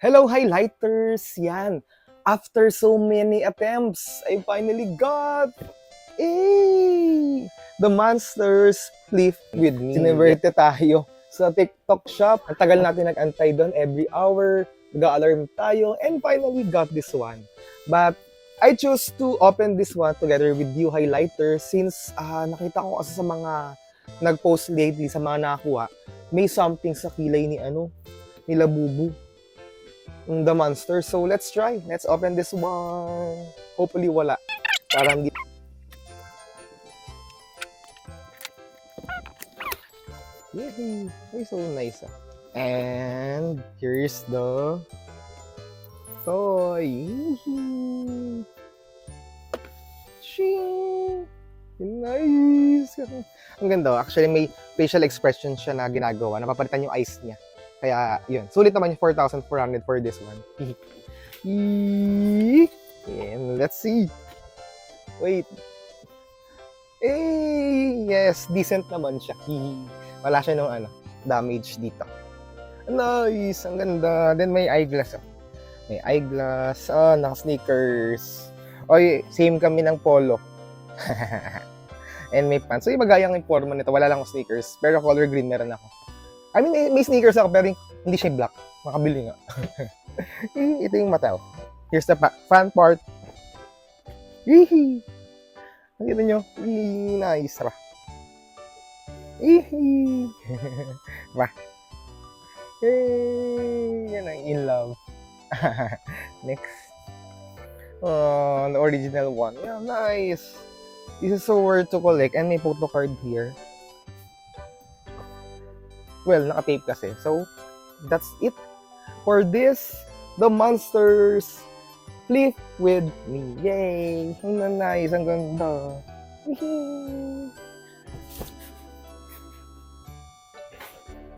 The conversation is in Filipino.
Hello, highlighters! Yan. After so many attempts, I finally got the Monsters Live with Me. Siniverte tayo sa TikTok shop. Ang tagal natin nag-antay doon every hour. Nag-alarm tayo and finally got this one. But I chose to open this one together with you, highlighters, since nakita ko kasi sa mga nag-post lately, sa mga nakakuha, may something sa kilay ni nila Bubu. The monster. So let's try. Let's open this one. Hopefully wala. Para hindi. Yay! Ay, so nice. And here's the toy. Shing! Nice! Ang ganda. Actually, may facial expression siya na ginagawa. Napapalitan yung eyes niya. Kaya, yun. Sulit naman yung 4,400 for this one. And let's see. Wait. Yes. Decent naman siya. Wala siya nung damage dito. Nice. Ang ganda. Then may eyeglass. May eyeglass. Naka-sneakers. Oy, same kami ng polo. And may pants. So, yung magayang yung forma nito. Wala lang akong sneakers. Pero color green meron ako. I mean, may sneakers ako, pero hindi siya black. Makabili nga. Ito yung mata. Here's the front part. Nakita nyo? Nice. Ba? Ba? Yan ang in love. Next. The original one. Yeah, nice. This is so worth to collect. And may photo card here. Well, naka-tape kasi. So, that's it for this. The Monsters Live with Me. Yay! Ang nice. Ang ganda.